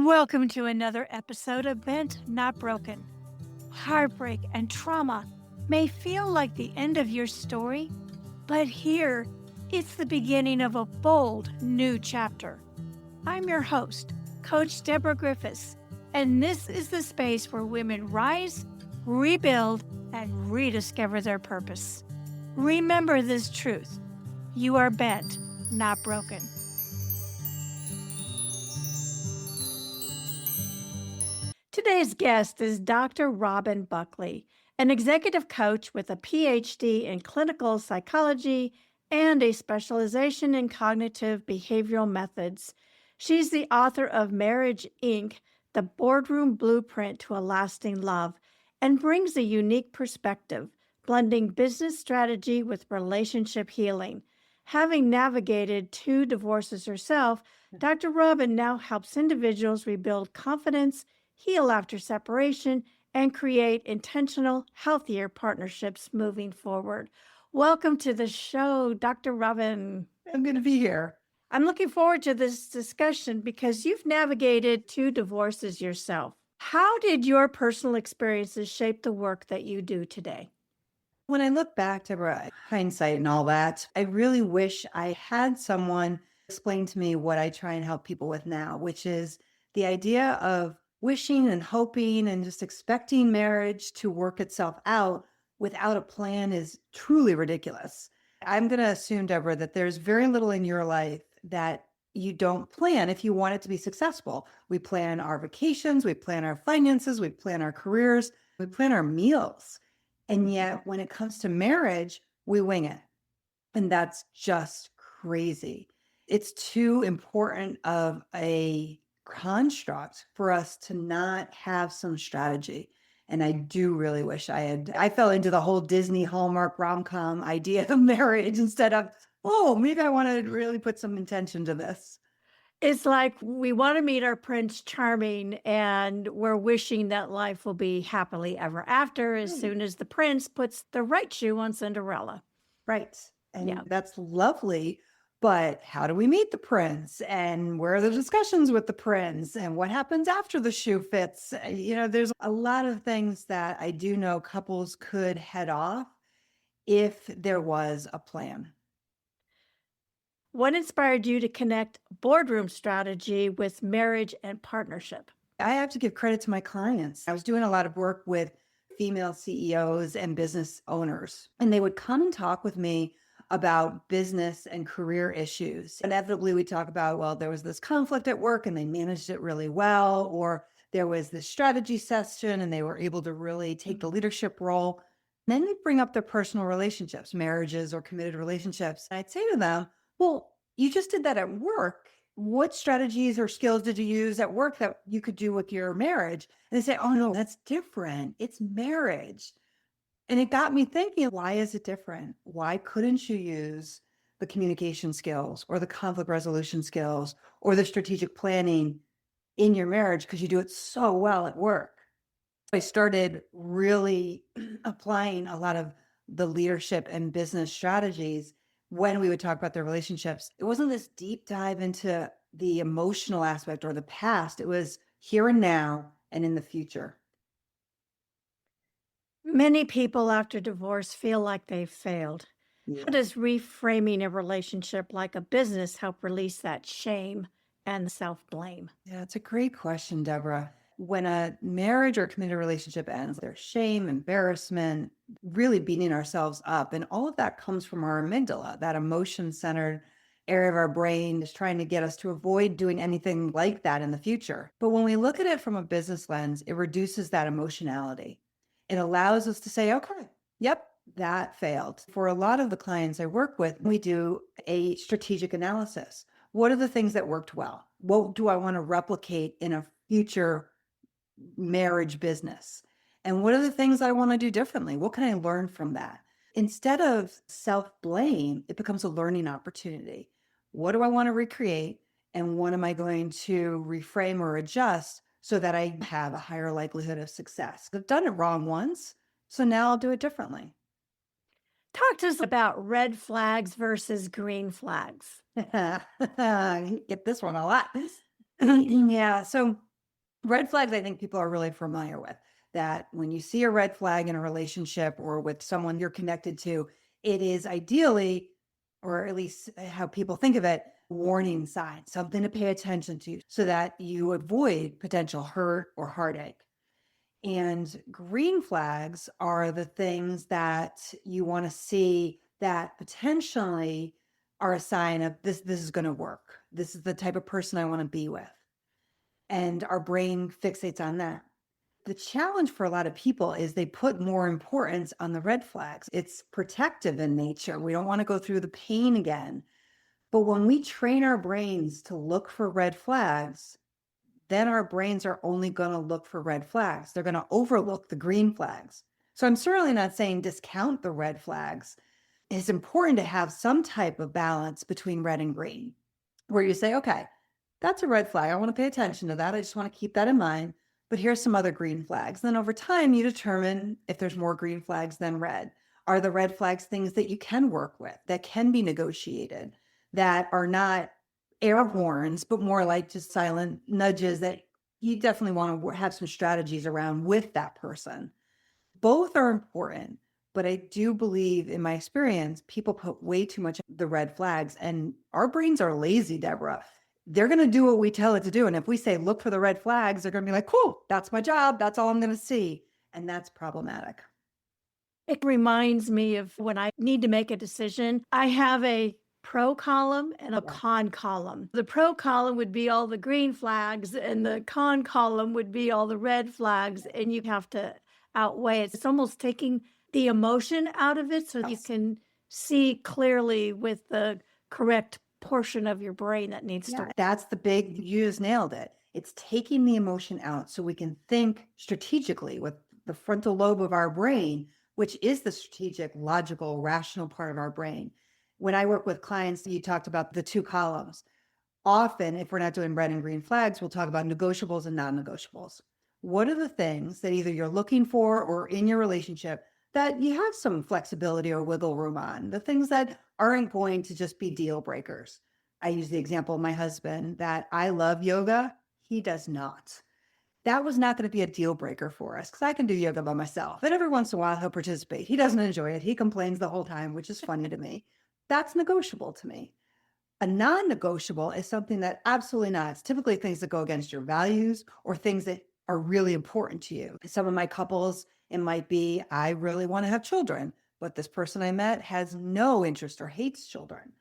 Welcome to another episode of Bent Not Broken. Heartbreak and trauma may feel like the end of your story, but here it's the beginning of a bold new chapter. I'm your host, Coach Deborah Griffiths, and this is the space where women rise, rebuild, and rediscover their purpose. Remember this truth: you are bent, not broken. Today's guest is Dr. Robin Buckley, an executive coach with a PhD in clinical psychology and a specialization in cognitive behavioral methods. She's the author of Marriage Inc., the boardroom blueprint to a lasting love, and brings a unique perspective, blending business strategy with relationship healing. Having navigated 2 divorces herself, Dr. Robin now helps individuals rebuild confidence, heal after separation, and create intentional, healthier partnerships moving forward. Welcome to the show, Dr. Robin. I'm going to be here. I'm looking forward to this discussion because you've navigated 2 divorces yourself. How did your personal experiences shape the work that you do today? When I look back, Deborah, hindsight and all that, I really wish I had someone explain to me what I try and help people with now, which is the idea of wishing and hoping and just expecting marriage to work itself out without a plan is truly ridiculous. I'm going to assume, Deborah, that there's very little in your life that you don't plan if you want it to be successful. We plan our vacations, we plan our finances, we plan our careers, we plan our meals. And yet, when it comes to marriage, we wing it. And that's just crazy. It's too important of a construct for us to not have some strategy. And I do really wish I fell into the whole Disney Hallmark rom-com idea of marriage instead of, oh, maybe I want to really put some intention to this. It's like we want to meet our Prince Charming, and we're wishing that life will be happily ever after as soon as the prince puts the right shoe on Cinderella. Right. And Yeah. that's lovely. But how do we meet the prince? And where are the discussions with the prince? And what happens after the shoe fits? There's a lot of things that I do know couples could head off if there was a plan. What inspired you to connect boardroom strategy with marriage and partnership? I have to give credit to my clients. I was doing a lot of work with female CEOs and business owners, and they would come and talk with me about business and career issues. Inevitably, we talk about, well, there was this conflict at work and they managed it really well, or there was this strategy session and they were able to really take the leadership role. Then they bring up their personal relationships, marriages or committed relationships. And I'd say to them, well, you just did that at work. What strategies or skills did you use at work that you could do with your marriage? And they say, oh, no, that's different. It's marriage. And it got me thinking, why is it different? Why couldn't you use the communication skills or the conflict resolution skills or the strategic planning in your marriage because you do it so well at work? I started really applying a lot of the leadership and business strategies when we would talk about their relationships. It wasn't this deep dive into the emotional aspect or the past. It was here and now and in the future. Many people after divorce feel like they've failed. Yeah. How does reframing a relationship like a business help release that shame and self blame? Yeah, it's a great question, Deborah. When a marriage or committed relationship ends, there's shame, embarrassment, really beating ourselves up. And all of that comes from our amygdala, that emotion centered area of our brain is trying to get us to avoid doing anything like that in the future. But when we look at it from a business lens, it reduces that emotionality. It allows us to say, okay, yep, that failed. For a lot of the clients I work with, we do a strategic analysis. What are the things that worked well? What do I want to replicate in a future marriage business? And what are the things I want to do differently? What can I learn from that? Instead of self-blame, it becomes a learning opportunity. What do I want to recreate? And what am I going to reframe or adjust so that I have a higher likelihood of success? I've done it wrong once, so now I'll do it differently. Talk to us about red flags versus green flags. I get this one a lot. Yeah. So Red flags, I think people are really familiar with that when you see a red flag in a relationship or with someone you're connected to, it is ideally, or at least how people think of it, warning sign, something to pay attention to so that you avoid potential hurt or heartache. And green flags are the things that you want to see that potentially are a sign of this is going to work. This is the type of person I want to be with. And our brain fixates on that. The challenge for a lot of people is they put more importance on the red flags. It's protective in nature. We don't want to go through the pain again. But when we train our brains to look for red flags, then our brains are only going to look for red flags. They're going to overlook the green flags. So I'm certainly not saying discount the red flags. It's important to have some type of balance between red and green, where you say, okay, that's a red flag. I want to pay attention to that. I just want to keep that in mind. But here's some other green flags. Then over time, you determine if there's more green flags than red. Are the red flags things that you can work with, that can be negotiated, that are not air horns, but more like just silent nudges that you definitely want to have some strategies around with that person? Both are important, but I do believe in my experience, people put way too much of the red flags, and our brains are lazy, Deborah. They're going to do what we tell it to do. And if we say, look for the red flags, they're going to be like, cool, that's my job. That's all I'm going to see. And that's problematic. It reminds me of when I need to make a decision. I have a pro column and a Yeah. con column. The pro column would be all the green flags, and the con column would be all the red flags, and you have to outweigh it. It's almost taking the emotion out of it so you Yes. can see clearly with the correct portion of your brain that needs Yeah, to. that's the big, you just nailed it. It's taking the emotion out so we can think strategically with the frontal lobe of our brain, which is the strategic, logical, rational part of our brain. When I work with clients, you talked about the two columns. Often, if we're not doing red and green flags, we'll talk about negotiables and non-negotiables. What are the things that either you're looking for or in your relationship that you have some flexibility or wiggle room on? The things that aren't going to just be deal breakers. I use the example of my husband that I love yoga. He does not. That was not going to be a deal breaker for us because I can do yoga by myself. And every once in a while, he'll participate. He doesn't enjoy it. He complains the whole time, which is funny to me. That's negotiable to me. A non-negotiable is something that absolutely not. It's typically things that go against your values or things that are really important to you. Some of my couples, it might be, I really want to have children, but this person I met has no interest or hates children.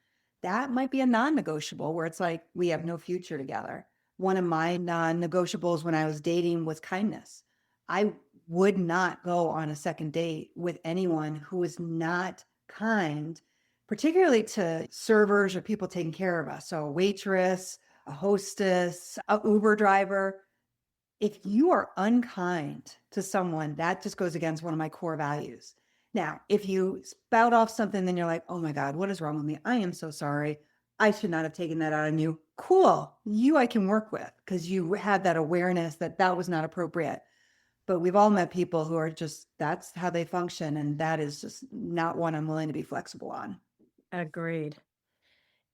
That might be a non-negotiable where it's like, we have no future together. One of my non-negotiables when I was dating was kindness. I would not go on a second date with anyone who was not kind, particularly to servers or people taking care of us. So a waitress, a hostess, a Uber driver. If you are unkind to someone, that just goes against one of my core values. Now, if you spout off something, then you're like, oh my God, what is wrong with me? I am so sorry. I should not have taken that out on you. Cool. You I can work with because you had that awareness that that was not appropriate. But we've all met people who are just, that's how they function. And that is just not one I'm willing to be flexible on. Agreed.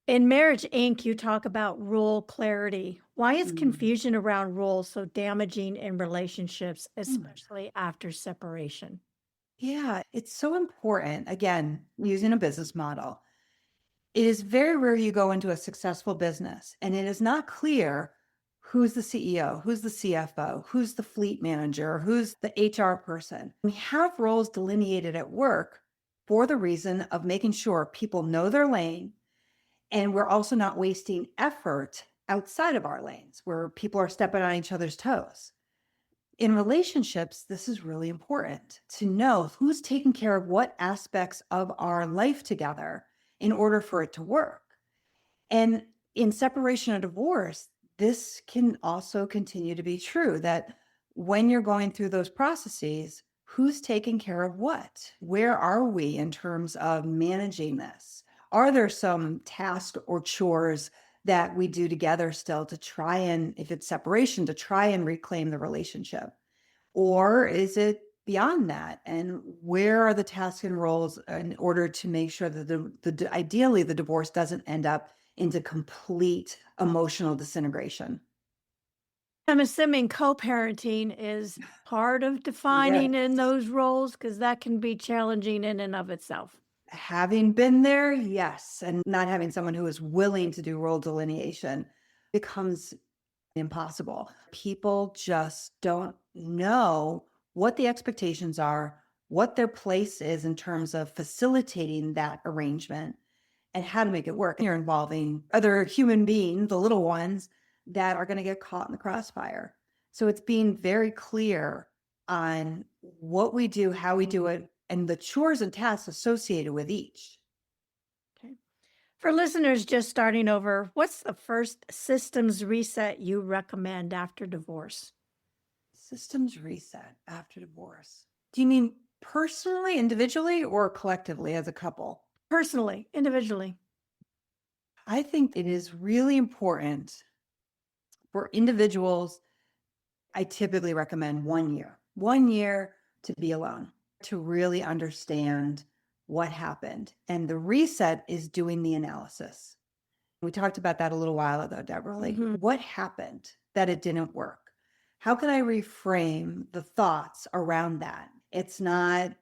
In Marriage Inc., you talk about rule clarity. Why is Mm. confusion around rules so damaging in relationships, Mm. especially after separation? Yeah, it's so important. Again, using a business model. It is very rare you go into a successful business and it is not clear who's the CEO, who's the CFO, who's the fleet manager, who's the HR person. We have roles delineated at work for the reason of making sure people know their lane, and we're also not wasting effort outside of our lanes where people are stepping on each other's toes. In relationships, this is really important to know who's taking care of what aspects of our life together in order for it to work. And in separation or divorce, this can also continue to be true that when you're going through those processes, who's taking care of what? Where are we in terms of managing this? Are there some tasks or chores that we do together still to try and, if it's separation, to try and reclaim the relationship? Or is it beyond that? And where are the tasks and roles in order to make sure that ideally the divorce doesn't end up into complete emotional disintegration? I'm assuming co-parenting is part of defining in Yes. those roles because that can be challenging in and of itself. Having been there, yes, and not having someone who is willing to do role delineation becomes impossible. People just don't know what the expectations are, what their place is in terms of facilitating that arrangement and how to make it work. You're involving other human beings, the little ones that are going to get caught in the crossfire. So it's being very clear on what we do, how we do it, and the chores and tasks associated with each. Okay. For listeners just starting over, what's the first systems reset you recommend after divorce? Systems reset after divorce. Do you mean personally, individually, or collectively as a couple? Personally, individually. I think it is really important for individuals. I typically recommend 1 year, 1 year to be alone, to really understand what happened. And the reset is doing the analysis. We talked about that a little while ago, Deborah. Like, Mhm. what happened that it didn't work? How can I reframe the thoughts around that? It's not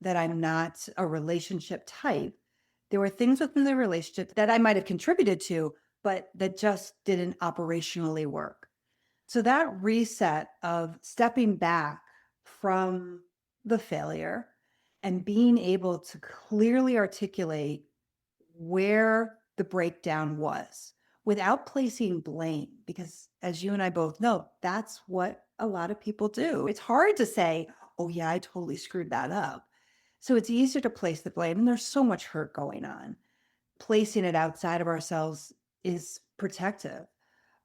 that I'm not a relationship type. There were things within the relationship that I might have contributed to, but that just didn't operationally work. So that reset of stepping back from the failure and being able to clearly articulate where the breakdown was without placing blame, because as you and I both know, that's what a lot of people do. It's hard to say, oh, yeah, I totally screwed that up. So it's easier to place the blame, and there's so much hurt going on. Placing it outside of ourselves is protective,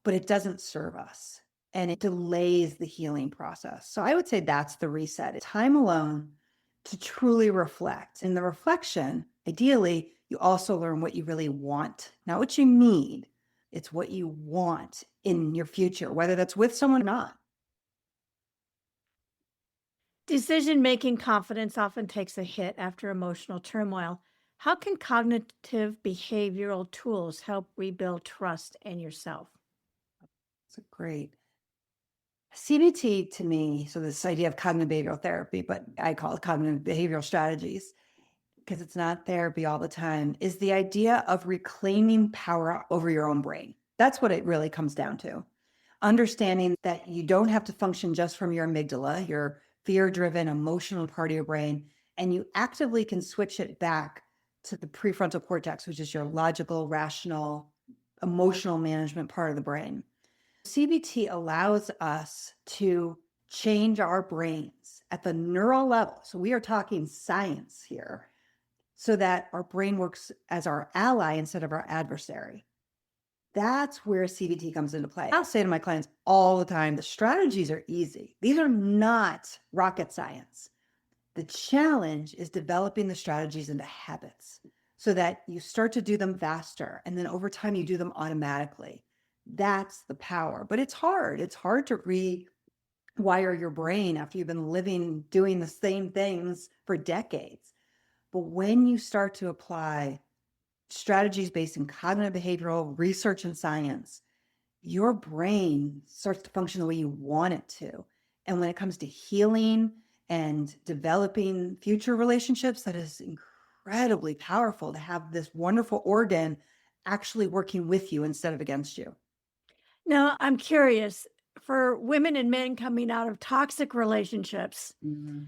but it doesn't serve us and it delays the healing process. So I would say that's the reset. Time alone to truly reflect. In the reflection, ideally, you also learn what you really want, not what you need. It's what you want in your future, whether that's with someone or not. Decision making confidence often takes a hit after emotional turmoil. How can cognitive behavioral tools help rebuild trust in yourself? It's a great CBT to me. So, this idea of cognitive behavioral therapy, but I call it cognitive behavioral strategies because it's not therapy all the time, is the idea of reclaiming power over your own brain. That's what it really comes down to. Understanding that you don't have to function just from your amygdala, your fear driven emotional part of your brain, and you actively can switch it back to the prefrontal cortex, which is your logical, rational, emotional management part of the brain. CBT allows us to change our brains at the neural level. So we are talking science here so that our brain works as our ally instead of our adversary. That's where CBT comes into play. I'll say to my clients all the time, the strategies are easy. These are not rocket science. The challenge is developing the strategies into habits so that you start to do them faster. And then over time, you do them automatically. That's the power. But it's hard. It's hard to rewire your brain after you've been living, doing the same things for decades. But when you start to apply strategies based in cognitive behavioral research and science, your brain starts to function the way you want it to. And when it comes to healing and developing future relationships, that is incredibly powerful to have this wonderful organ actually working with you instead of against you. Now, I'm curious for women and men coming out of toxic relationships Mhm.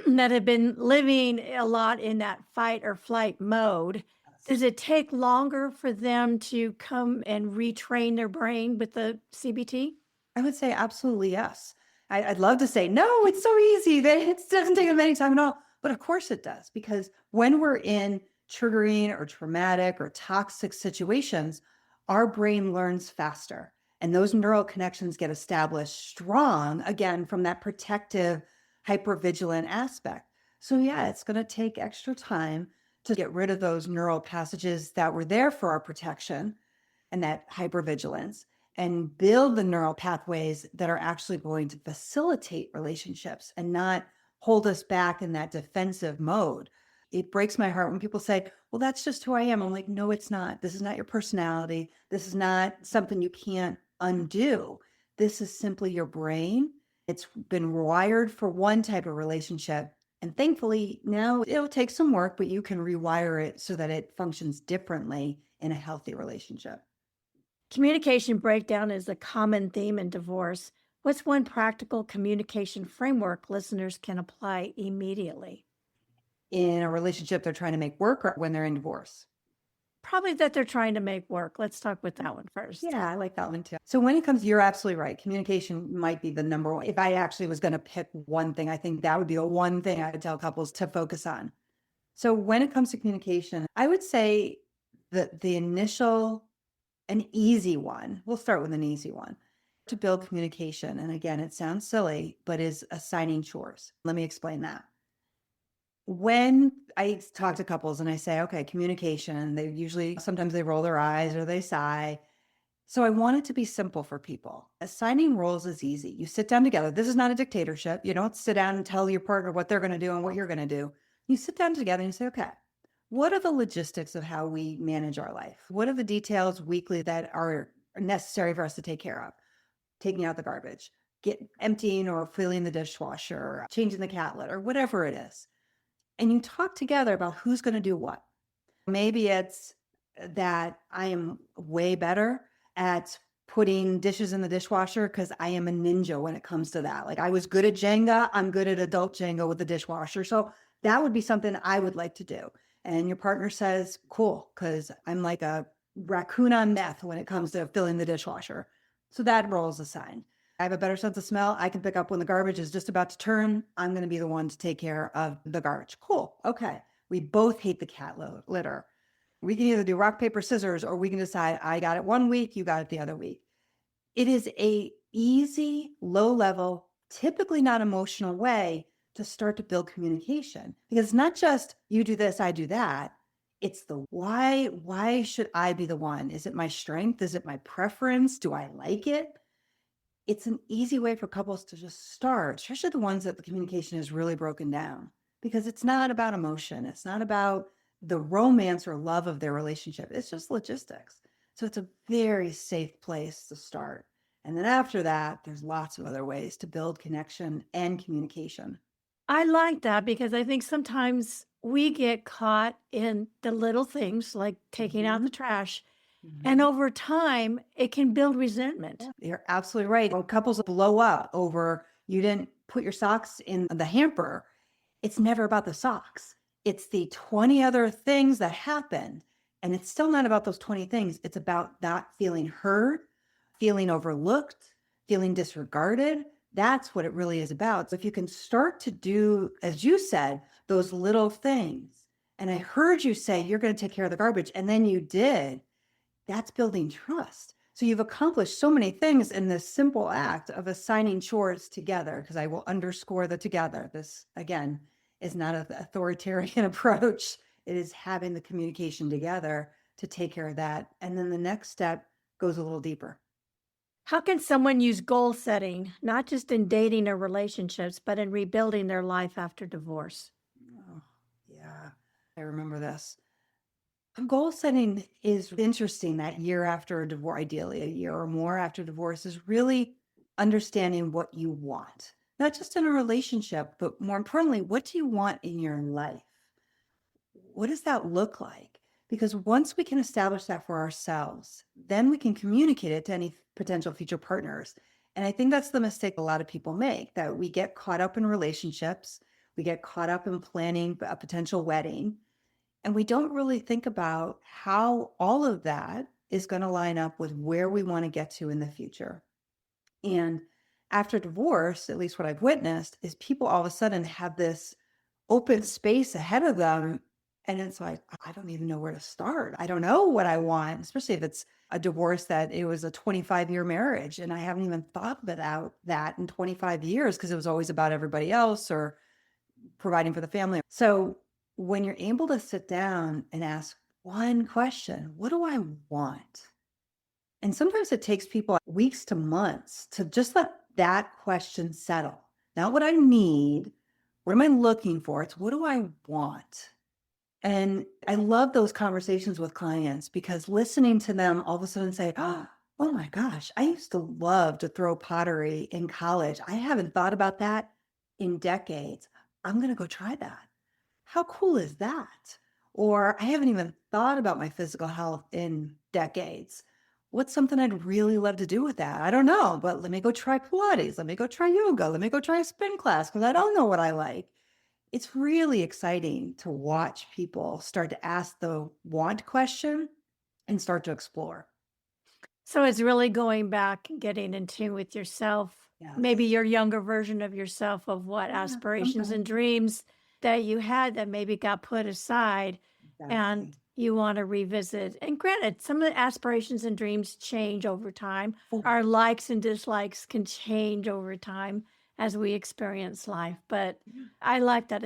that have been living a lot in that fight or flight mode, does Yes. it take longer for them to come and retrain their brain with the CBT? I would say absolutely yes. I'd love to say, no, it's so easy that it doesn't take them any time at all. But of course it does, because when we're in triggering or traumatic or toxic situations, our brain learns faster. And those neural connections get established strong again from that protective, hypervigilant aspect. So, yeah, it's going to take extra time to get rid of those neural passages that were there for our protection and that hypervigilance and build the neural pathways that are actually going to facilitate relationships and not hold us back in that defensive mode. It breaks my heart when people say, well, that's just who I am. I'm like, no, it's not. This is not your personality. This is not something you can't undo. This is simply your brain. It's been wired for one type of relationship. And thankfully, now it'll take some work, but you can rewire it so that it functions differently in a healthy relationship. Communication breakdown is a common theme in divorce. What's one practical communication framework listeners can apply immediately? In a relationship they're trying to make work or when they're in divorce. Probably that they're trying to make work. Let's talk with that one first. Yeah, I like that one too. So when it comes, you're absolutely right. Communication might be the number one. If I actually was going to pick one thing, I think that would be the one thing I would tell couples to focus on. So when it comes to communication, I would say that the initial, an easy one, we'll start with an easy one to build communication. And again, it sounds silly, but is assigning chores. Let me explain that. When I talk to couples and I say, okay, communication, they usually, sometimes they roll their eyes or they sigh. So I want it to be simple for people. Assigning roles is easy. You sit down together. This is not a dictatorship. You don't sit down and tell your partner what they're going to do and what you're going to do. You sit down together and you say, okay, what are the logistics of how we manage our life? What are the details weekly that are necessary for us to take care of? Taking out the garbage, emptying or filling the dishwasher, changing the cat litter, whatever it is. And you talk together about who's going to do what. Maybe it's that I am way better at putting dishes in the dishwasher because I am a ninja when it comes to that. Like I was good at Jenga, I'm good at adult Jenga with the dishwasher. So that would be something I would like to do. And your partner says, cool, because I'm like a raccoon on meth when it comes to filling the dishwasher. So that role is assigned. I have a better sense of smell. I can pick up when the garbage is just about to turn. I'm going to be the one to take care of the garbage. Cool. Okay. We both hate the cat litter. We can either do rock, paper, scissors, or we can decide I got it one week, you got it the other week. It is a easy, low level, typically not emotional way to start to build communication. Because it's not just you do this, I do that. It's the why. Why should I be the one? Is it my strength? Is it my preference? Do I like it? It's an easy way for couples to just start, especially the ones that the communication is really broken down, because it's not about emotion. It's not about the romance or love of their relationship. It's just logistics. So it's a very safe place to start. And then after that, there's lots of other ways to build connection and communication. I like that because I think sometimes we get caught in the little things like taking out the trash. And over time, it can build resentment. You're absolutely right. When couples blow up over you didn't put your socks in the hamper, it's never about the socks. It's the 20 other things that happened. And it's still not about those 20 things. It's about not feeling heard, feeling overlooked, feeling disregarded. That's what it really is about. So if you can start to do, as you said, those little things, and I heard you say you're going to take care of the garbage, and then you did, that's building trust. So you've accomplished so many things in this simple act of assigning chores together, because I will underscore the together. This, again, is not an authoritarian approach. It is having the communication together to take care of that. And then the next step goes a little deeper. How can someone use goal setting, not just in dating or relationships, but in rebuilding their life after divorce? Oh, yeah, I remember this. Goal setting is interesting that year after a divorce, ideally a year or more after divorce, is really understanding what you want, not just in a relationship, but more importantly, what do you want in your life? What does that look like? Because once we can establish that for ourselves, then we can communicate it to any potential future partners. And I think that's the mistake a lot of people make, that we get caught up in relationships, we get caught up in planning a potential wedding, and we don't really think about how all of that is going to line up with where we want to get to in the future. And after divorce, at least what I've witnessed, is people all of a sudden have this open space ahead of them. And it's like, I don't even know where to start. I don't know what I want, especially if it's a divorce that it was a 25-year marriage. And I haven't even thought about that in 25 years because it was always about everybody else or providing for the family. So when you're able to sit down and ask one question, what do I want? And sometimes it takes people weeks to months to just let that question settle. Not what I need, what am I looking for? It's what do I want? And I love those conversations with clients because listening to them all of a sudden say, oh, Oh my gosh, I used to love to throw pottery in college. I haven't thought about that in decades. I'm going to go try that. How cool is that? Or I haven't even thought about my physical health in decades. What's something I'd really love to do with that? I don't know, but let me go try Pilates. Let me go try yoga. Let me go try a spin class because I don't know what I like. It's really exciting to watch people start to ask the want question and start to explore. So it's really going back and getting in tune with yourself, maybe Yes. your younger version of yourself of what Yeah, aspirations sometimes. and dreams that you had that maybe got put aside and Exactly. you want to revisit. And granted, some of the aspirations and dreams change over time. For Our likes and dislikes can change over time as we experience life. But yeah, I like that.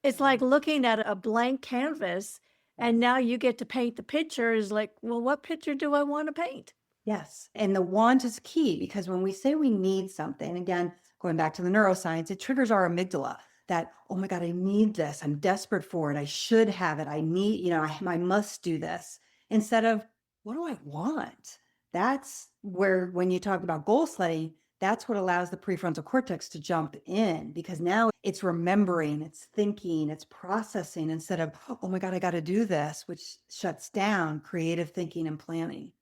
It's yeah, like looking at a blank canvas and yes. now you get to paint the picture is like, well, what picture do I want to paint? Yes. And the want is key because when we say we need something, again, going back to the neuroscience, it triggers our amygdala that, oh my God, I need this. I'm desperate for it. I should have it. I need, I must do this instead of what do I want? That's where, when you talk about goal setting, that's what allows the prefrontal cortex to jump in because now it's remembering, it's thinking, it's processing instead of, oh my God, I got to do this, which shuts down creative thinking and planning.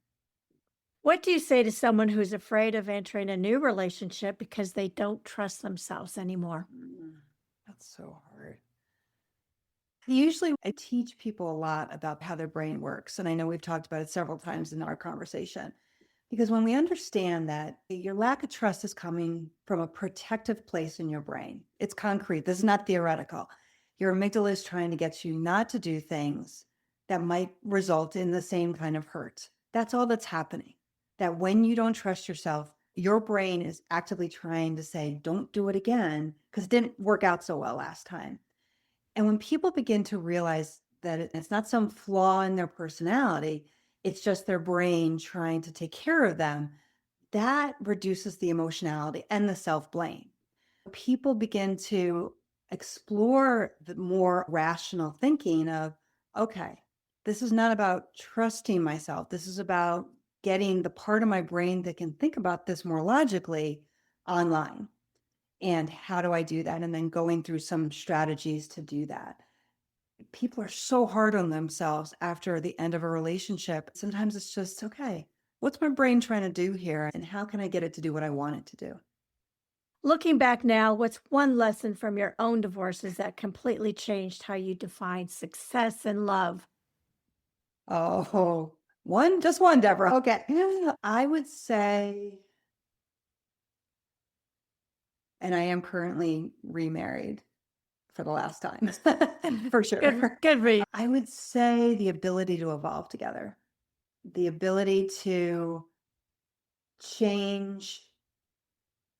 What do you say to someone who's afraid of entering a new relationship because they don't trust themselves anymore? That's so hard. Usually, I teach people a lot about how their brain works. And I know we've talked about it several times in our conversation. Because when we understand that your lack of trust is coming from a protective place in your brain, it's concrete. This is not theoretical. Your amygdala is trying to get you not to do things that might result in the same kind of hurt. That's all that's happening. That when you don't trust yourself, your brain is actively trying to say, don't do it again because it didn't work out so well last time. And when people begin to realize that it's not some flaw in their personality, it's just their brain trying to take care of them, that reduces the emotionality and the self blame. People begin to explore the more rational thinking of, okay, this is not about trusting myself. This is about getting the part of my brain that can think about this more logically online. And how do I do that? And then going through some strategies to do that. People are so hard on themselves after the end of a relationship. Sometimes it's just, okay, what's my brain trying to do here? And how can I get it to do what I want it to do? Looking back now, what's one lesson from your own divorces that completely changed how you define success and love? Oh, one, just one, Deborah. Okay. I would say, and I am currently remarried for the last time, for Good, sure. good for you. I would say the ability to evolve together, the ability to change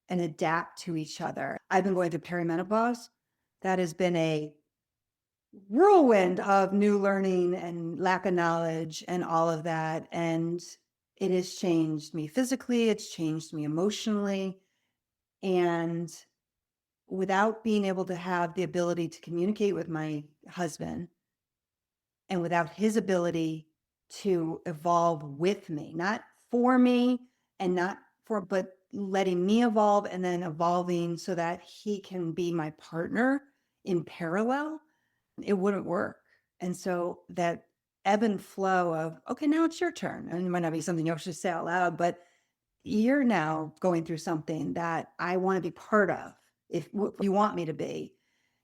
and adapt to each other. I've been going through perimenopause. That has been a whirlwind of new learning and lack of knowledge and all of that. And it has changed me physically, it's changed me emotionally. And without being able to have the ability to communicate with my husband and without his ability to evolve with me, not for me and not for, but letting me evolve and then evolving so that he can be my partner in parallel, it wouldn't work. And so that ebb and flow of, okay, now it's your turn. And it might not be something you should say out loud, but you're now going through something that I want to be part of. If what you want me to be,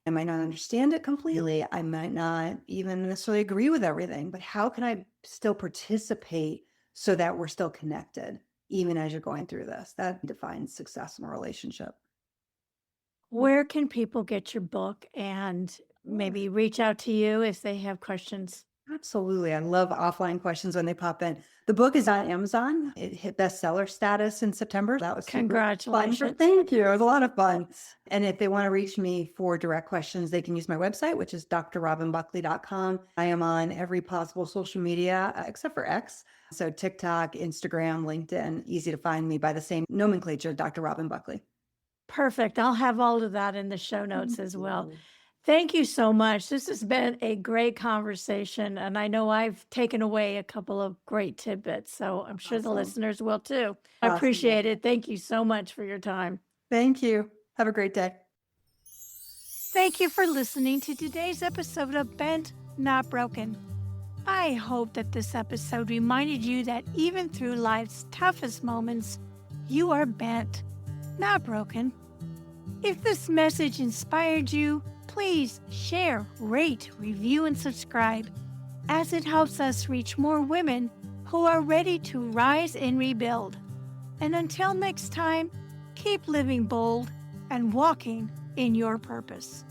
I might not understand it completely. I might not even necessarily agree with everything, but how can I still participate so that we're still connected, even as you're going through this? That defines success in a relationship. Where can people get your book and Sure. maybe reach out to you if they have questions? Absolutely. I love offline questions when they pop in. The book is on Amazon. It hit bestseller status in September. That was super fun. Congratulations. Thank you. It was a lot of fun. And if they want to reach me for direct questions, they can use my website, which is drrobinbuckley.com. I am on every possible social media except for X. So TikTok, Instagram, LinkedIn, easy to find me by the same nomenclature, Dr. Robin Buckley. Perfect. I'll have all of that in the show notes Thank as well. you. Thank you so much. This has been a great conversation, and I know I've taken away a couple of great tidbits, so I'm sure the Awesome. listeners will too. I Awesome. appreciate it. Thank you so much for your time. Thank you. Have a great day. Thank you for listening to today's episode of Bent, Not Broken. I hope that this episode reminded you that even through life's toughest moments, you are bent, not broken. If this message inspired you, please share, rate, review, and subscribe, as it helps us reach more women who are ready to rise and rebuild. And until next time, keep living bold and walking in your purpose.